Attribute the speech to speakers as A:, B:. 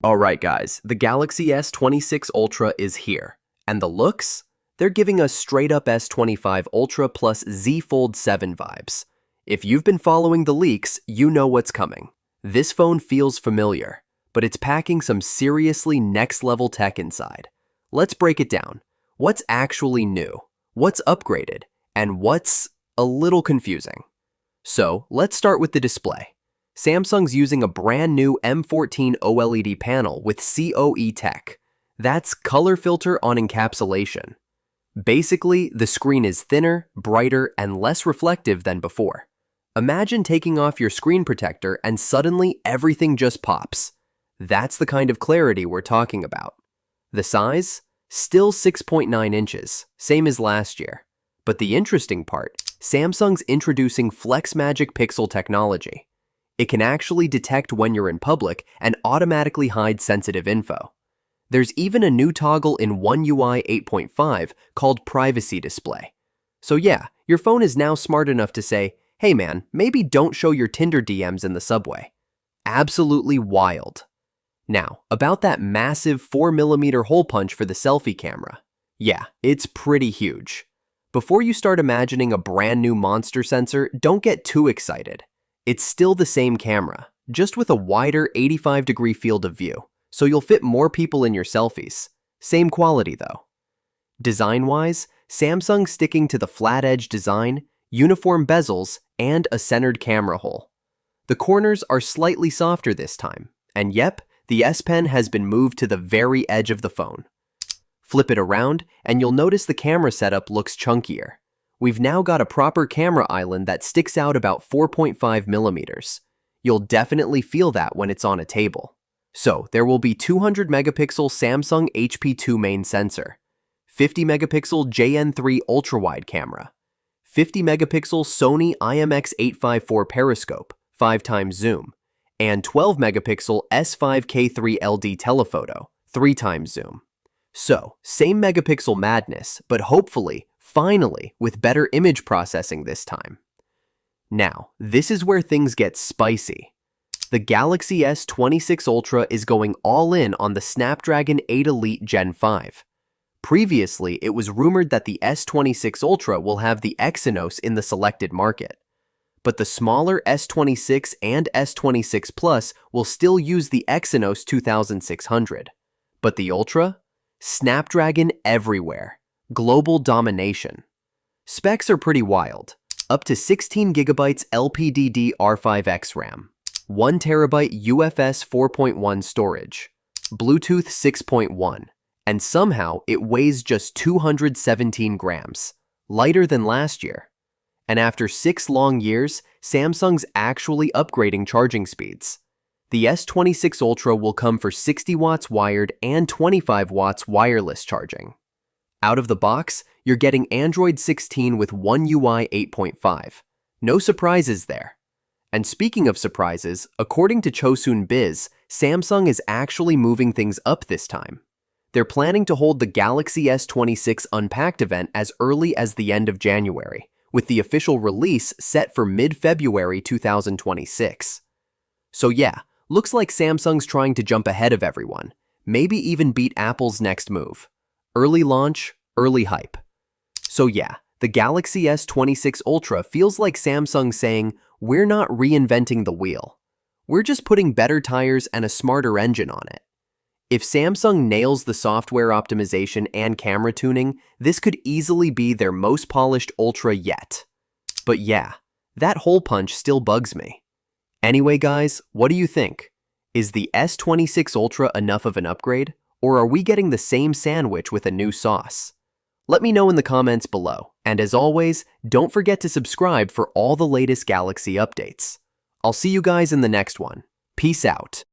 A: Alright guys, the Galaxy S26 Ultra is here. And the looks? They're giving us straight up S25 Ultra plus Z Fold 7 vibes. If you've been following the leaks, you know what's coming. This phone feels familiar, but it's packing some seriously next level tech inside. Let's break it down. What's actually new? What's upgraded? And what's a little confusing? So, let's start with the display. Samsung's using a brand new M14 OLED panel with COE tech. That's color filter on encapsulation. Basically, the screen is thinner, brighter, and less reflective than before. Imagine taking off your screen protector and suddenly everything just pops. That's the kind of clarity we're talking about. The size? Still 6.9 inches, same as last year. But the interesting part, Samsung's introducing Flex Magic Pixel technology. It can actually detect when you're in public and automatically hide sensitive info. There's even a new toggle in One UI 8.5 called Privacy Display. So yeah, your phone is now smart enough to say, hey man, maybe don't show your Tinder DMs in the subway. Absolutely wild. Now, about that massive 4mm hole punch for the selfie camera. Yeah, it's pretty huge. Before you start imagining a brand new monster sensor, don't get too excited. It's still the same camera, just with a wider 85-degree field of view, so you'll fit more people in your selfies. Same quality though. Design-wise, Samsung's sticking to the flat-edge design, uniform bezels, and a centered camera hole. The corners are slightly softer this time, and yep, the S Pen has been moved to the very edge of the phone. Flip it around, and you'll notice the camera setup looks chunkier. We've now got a proper camera island that sticks out about 4.5 millimeters. You'll definitely feel that when it's on a table. So, there will be 200 megapixel Samsung HP2 main sensor, 50 megapixel JN3 ultra-wide camera, 50 megapixel Sony IMX854 periscope, 5x zoom, and 12 megapixel S5K3 LD telephoto, 3x zoom. So, same megapixel madness, but hopefully, finally, with better image processing this time. Now, this is where things get spicy. The Galaxy S26 Ultra is going all in on the Snapdragon 8 Elite Gen 5. Previously, it was rumored that the S26 Ultra will have the Exynos in the selected market. But the smaller S26 and S26 Plus will still use the Exynos 2600. But the Ultra? Snapdragon everywhere. Global domination. Specs are pretty wild. Up to 16GB LPDDR5X RAM, 1TB UFS 4.1 storage, Bluetooth 6.1, and somehow it weighs just 217 grams, lighter than last year. And after 6 long years, Samsung's actually upgrading charging speeds. The S26 Ultra will come for 60 watts wired and 25 watts wireless charging. Out of the box, you're getting Android 16 with One UI 8.5. No surprises there. And speaking of surprises, according to Chosun Biz, Samsung is actually moving things up this time. They're planning to hold the Galaxy S26 Unpacked event as early as the end of January, with the official release set for mid-February 2026. So yeah, looks like Samsung's trying to jump ahead of everyone, maybe even beat Apple's next move. Early launch, early hype. So yeah, the Galaxy S26 Ultra feels like Samsung saying, we're not reinventing the wheel. We're just putting better tires and a smarter engine on it. If Samsung nails the software optimization and camera tuning, this could easily be their most polished Ultra yet. But yeah, that hole punch still bugs me. Anyway guys, what do you think? Is the S26 Ultra enough of an upgrade? Or are we getting the same sandwich with a new sauce? Let me know in the comments below, and as always, don't forget to subscribe for all the latest Galaxy updates. I'll see you guys in the next one. Peace out.